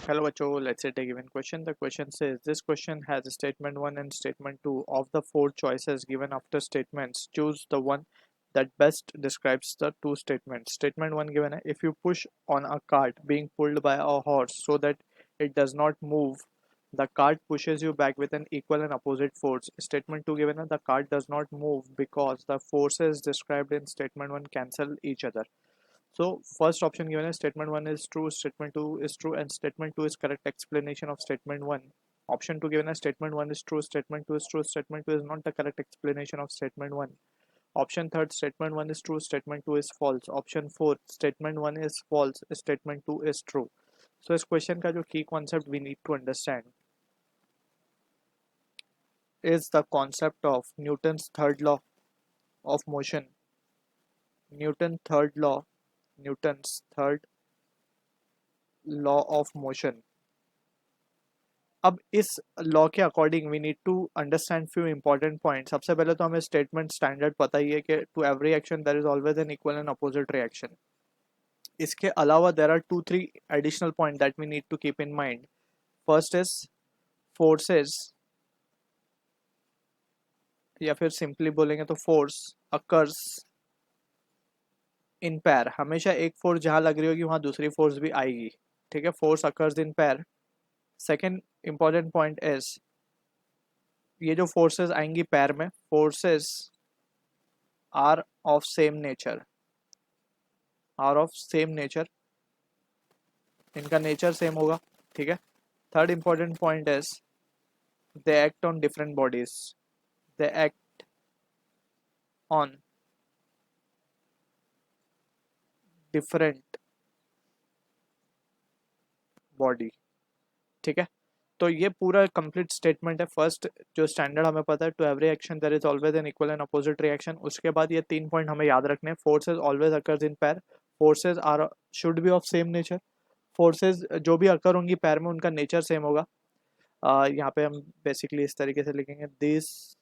Hello, Bacho. Let's say take given question. The question says this question has statement 1 and statement 2. Of the four choices given after statements, choose the one that best describes the two statements. Statement 1 given है, if you push on a cart being pulled by a horse so that it does not move, the cart pushes you back with an equal and opposite force. Statement 2 given है, the cart does not move because the forces described in statement 1 cancel each other. So first option given is statement 1 is true, statement 2 is true, and statement 2 is correct explanation of statement 1. Option 2 given as statement 1 is true, statement 2 is true, statement 2 is not the correct explanation of statement 1. Option third, statement 1 is true, statement 2 is false. Option 4, statement 1 is false, statement 2 is true. So इस question का जो key concept we need to understand is the concept of Newton's third law of motion. Newton's third law of motion. अब इस law के according we need to understand few important point. सबसे पहले तो हमें स्टेटमेंट स्टैंडर्ड पता ही है कि to every action there is always an equal and opposite reaction. इसके अलावा there are 2-3 additional point that we need to keep in mind. First is forces, या फिर सिंपली बोलेंगे तो फोर्स अकर्स इन पैर. हमेशा एक फोर्स जहां लग रही होगी वहां दूसरी फोर्स भी आएगी. ठीक है, फोर्स अकर्स इन पैर. सेकेंड इंपॉर्टेंट पॉइंट इज ये जो फोर्सेस आएंगी पैर में, forces are of same nature. इनका नेचर सेम होगा. ठीक है. Third important point is they act on different bodies. They act on different body. ठीक है. तो ये पूरा कंप्लीट स्टेटमेंट है. फर्स्ट जो स्टैंडर्ड हमें पता है, to every action there is always an equal and opposite reaction. उसके बाद ये 3 पॉइंट हमें याद रखने हैं. Forces always occurs in pair. Forces are should be of same nature. Forces जो भी अकर होंगी पैर में उनका नेचर सेम होगा. यहाँ पे हम बेसिकली इस तरीके से लिखेंगे, this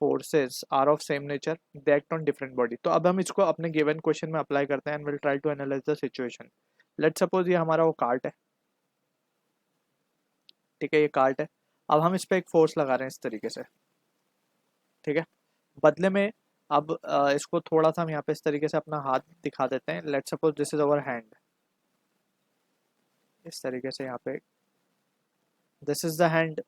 forces are of same nature, they act on different body. तो अब हम इसको अपने गिवन क्वेश्चन में अप्लाई करते हैं and will try to analyse the situation. Let's suppose ये हमारा वो कार्ट है. ठीक है, ये कार्ट है. अब हम इस पर एक फोर्स लगा रहे हैं इस तरीके से. ठीक है. बदले में अब इसको थोड़ा सा हम यहाँ पे इस तरीके से अपना हाथ दिखा देते हैं. Let's suppose this is our hand. इस तरीके से यहाँ पे दिस इज द हैंड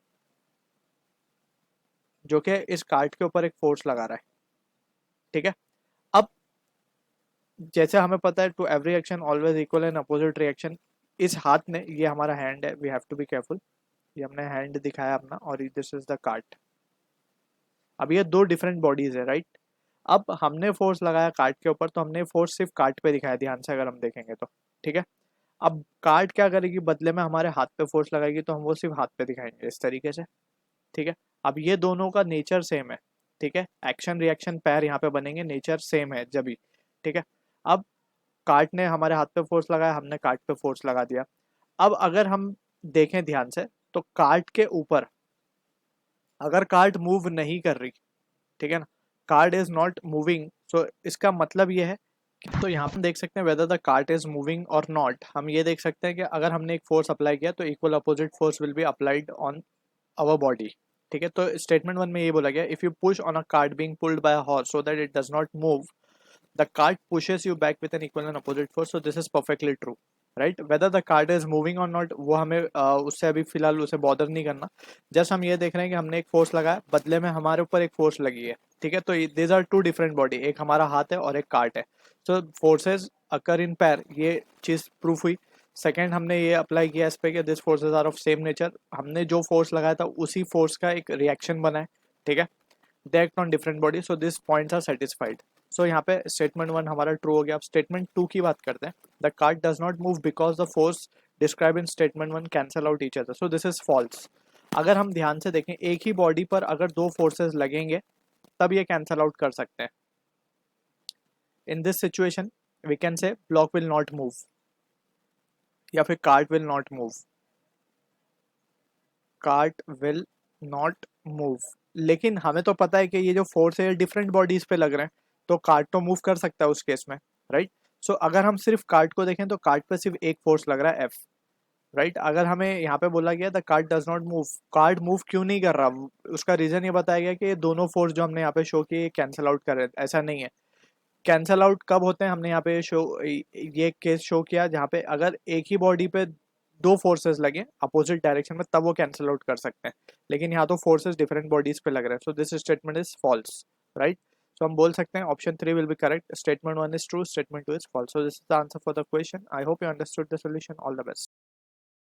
जो कि इस कार्ट के ऊपर एक फोर्स लगा रहा है. ठीक है. अब जैसे हमें पता है to every action always equal and opposite reaction. इस हाथ ने, ये हमारा हैंड है, we have to be careful. ये हमने हैंड दिखाया अपना और दिस इज द कार्ट. अब ये दो डिफरेंट बॉडीज है, राइट. अब हमने फोर्स लगाया कार्ट के ऊपर तो हमने फोर्स सिर्फ कार्ट पे दिखाया, ध्यान से अगर हम देखेंगे तो. ठीक है. अब कार्ट क्या करेगी, बदले में हमारे हाथ पे फोर्स लगाएगी तो हम वो सिर्फ हाथ पे दिखाएंगे इस तरीके से. ठीक है. अब ये दोनों का नेचर सेम है. ठीक है. एक्शन रिएक्शन पैर यहाँ पे बनेंगे, नेचर सेम है जब भी. ठीक है. अब कार्ट ने हमारे हाथ पे फोर्स लगाया, हमने कार्ट पे फोर्स लगा दिया. अब अगर हम देखें ध्यान से तो कार्ट के ऊपर अगर कार्ट मूव नहीं कर रही, ठीक है ना, कार्ट इज नॉट मूविंग, सो इसका मतलब ये है कि, तो यहाँ पर देख सकते हैं whether the cart is moving और नॉट. हम ये देख सकते हैं कि अगर हमने एक फोर्स अप्लाई किया तो equal opposite force will be applied on our body. ठीक है. तो स्टेटमेंट 1 में ये बोला गया, if you push on a cart being pulled by a horse so that it does not move, the cart pushes you back with an equal and opposite force. So this is perfectly true, right. Whether the cart is moving or not वो हमें उससे अभी फिलहाल उसे bother नहीं करना. Just हम ये देख रहे हैं कि हमने एक फोर्स लगाया, बदले में हमारे ऊपर एक फोर्स लगी है. ठीक है. तो these are two different body, एक हमारा हाथ है और एक कार्ट है. so forces occur in pair, ये चीज प्रूफ हुई. सेकेंड हमने ये अप्लाई किया इस पे कि this forces are of same nature. हमने जो फोर्स लगाया था उसी फोर्स का एक रिएक्शन बना है. ठीक है. They act on different body, so this points are satisfied. So यहाँ पे स्टेटमेंट 1 हमारा ट्रू हो गया. अब स्टेटमेंट 2 की बात करते हैं. The cart does not move because the force describe in statement 1 cancel out each other. So this is false. अगर हम ध्यान से देखें, एक ही बॉडी पर अगर दो फोर्सेस लगेंगे तब ये कैंसल आउट कर सकते हैं. In this situation we can say block will not move या फिर cart will not move. Cart will not move. लेकिन हमें तो पता है कि ये जो फोर्स है डिफरेंट बॉडीज पे लग रहे हैं, तो कार्ट तो मूव कर सकता है उस केस में, राइट. सो अगर हम सिर्फ कार्ट को देखें तो कार्ट पे सिर्फ एक फोर्स लग रहा है F, राइट। अगर हमें यहाँ पे बोला गया the cart does not move, cart move क्यों नहीं कर रहा, उसका रीजन ये बताया गया कि ये दोनों फोर्स जो हमने यहाँ पे शो किए कैंसिल आउट कर रहे हैं। ऐसा नहीं है, कैंसल आउट कब होते हैं, हमने यहाँ पे शो ये केस शो किया जहाँ पे अगर एक ही बॉडी पे दो फोर्सेस लगे अपोजिट डायरेक्शन में तब वो कैंसिल आउट कर सकते हैं, लेकिन यहाँ तो फोर्सेस डिफरेंट बॉडीज पे लग रहे हैं। So this statement is false, right. So हम बोल सकते हैं option 3 will be correct, statement 1 is true, statement 2 is false. So this is the answer for the question. I hope you understood the solution. All the best.